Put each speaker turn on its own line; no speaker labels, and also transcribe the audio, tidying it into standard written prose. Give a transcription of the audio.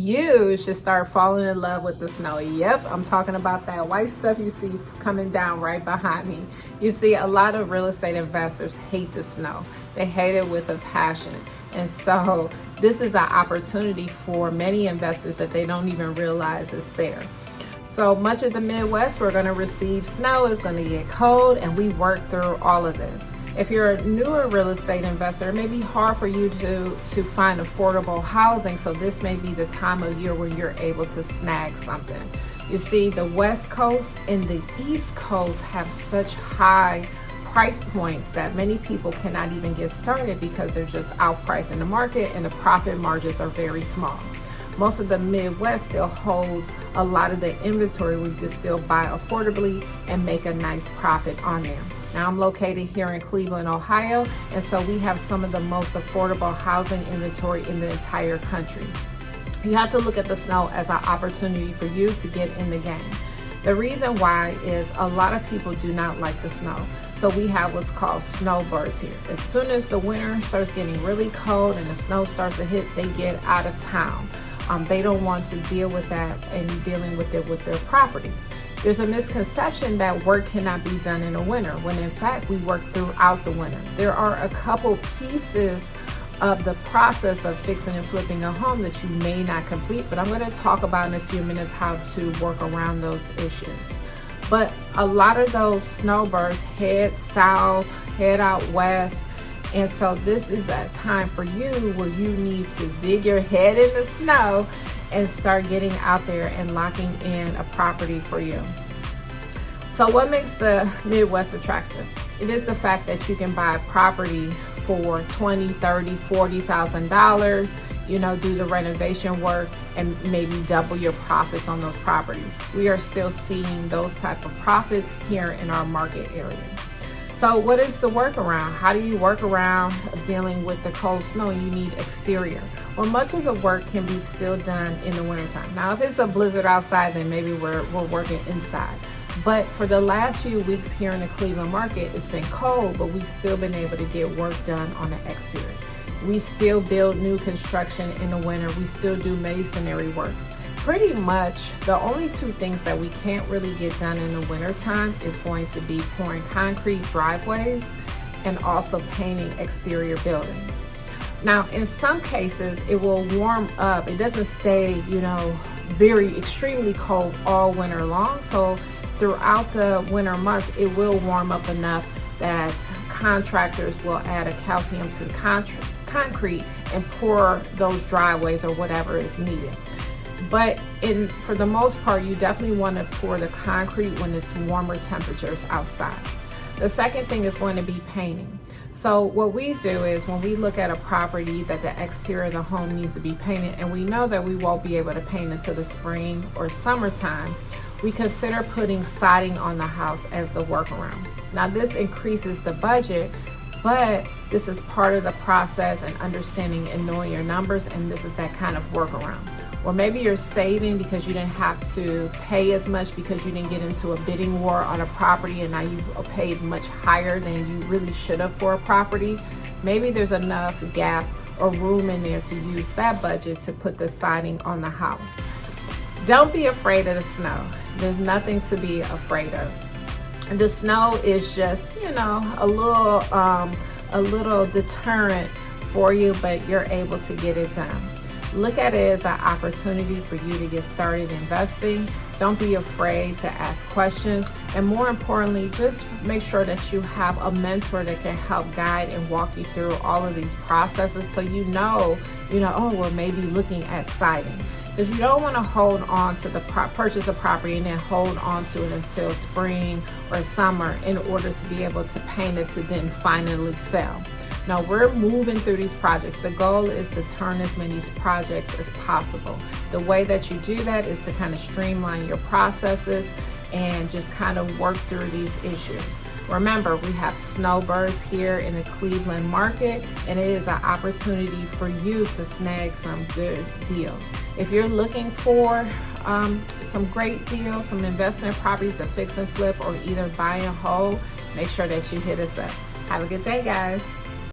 You should start falling in love with the snow. Yep, I'm talking about that white stuff you see coming down right behind me. You see, a lot of real estate investors hate the snow. They hate it with a passion. And so this is an opportunity for many investors that they don't even realize is there. So much of the Midwest, we're going to receive snow. It's going to get cold, and we work through all of this. If you're a newer real estate investor, it may be hard for you to find affordable housing. So this may be the time of year where you're able to snag something. You see, the West Coast and the East Coast have such high price points that many people cannot even get started because they're just outpriced in the market and the profit margins are very small. Most of the Midwest still holds a lot of the inventory where you can still buy affordably and make a nice profit on them. Now, I'm located here in Cleveland, Ohio, and so we have some of the most affordable housing inventory in the entire country. You have to look at the snow as an opportunity for you to get in the game. The reason why is a lot of people do not like the snow. So we have what's called snowbirds here. As soon as the winter starts getting really cold and the snow starts to hit, they get out of town. They don't want to deal with that and dealing with it with their properties. There's a misconception that work cannot be done in the winter, when in fact we work throughout the winter. There are a couple pieces of the process of fixing and flipping a home that you may not complete, but I'm going to talk about in a few minutes how to work around those issues. But a lot of those snowbirds head south, head out west, and so this is a time for you where you need to dig your head in the snow and start getting out there and locking in a property for you. So what makes the Midwest attractive? It is the fact that you can buy a property for $20,000, $30,000, $40,000, do the renovation work and maybe double your profits on those properties. We are still seeing those type of profits here in our market area. So what is the workaround? How do you work around dealing with the cold snow? You need exterior. Well, much of the work can be still done in the wintertime. Now, if it's a blizzard outside, then maybe we're working inside. But for the last few weeks here in the Cleveland market, it's been cold, but we've still been able to get work done on the exterior. We still build new construction in the winter. We still do masonry work. Pretty much the only two things that we can't really get done in the wintertime is going to be pouring concrete driveways and also painting exterior buildings. Now, in some cases, it will warm up. It doesn't stay, very extremely cold all winter long. So throughout the winter months, it will warm up enough that contractors will add a calcium to the concrete and pour those driveways or whatever is needed. But for the most part, you definitely want to pour the concrete when it's warmer temperatures outside. The second thing is going to be painting. So what we do is when we look at a property that the exterior of the home needs to be painted, and we know that we won't be able to paint until the spring or summertime, we consider putting siding on the house as the workaround. Now, this increases the budget, but this is part of the process and understanding and knowing your numbers, and this is that kind of workaround. Or maybe you're saving because you didn't have to pay as much because you didn't get into a bidding war on a property and now you've paid much higher than you really should have for a property. Maybe there's enough gap or room in there to use that budget to put the siding on the house. Don't be afraid of the snow. There's nothing to be afraid of. The snow is just, a little deterrent for you, but you're able to get it done. Look at it as an opportunity for you to get started investing. Don't be afraid to ask questions. And more importantly, just make sure that you have a mentor that can help guide and walk you through all of these processes so maybe looking at siding. Because you don't want to hold on to the purchase of property and then hold on to it until spring or summer in order to be able to paint it to then finally sell. Now, we're moving through these projects. The goal is to turn as many projects as possible. The way that you do that is to kind of streamline your processes and just kind of work through these issues. Remember, we have snowbirds here in the Cleveland market, and it is an opportunity for you to snag some good deals. If you're looking for some great deals, some investment properties to fix and flip or either buy and hold, make sure that you hit us up. Have a good day, guys.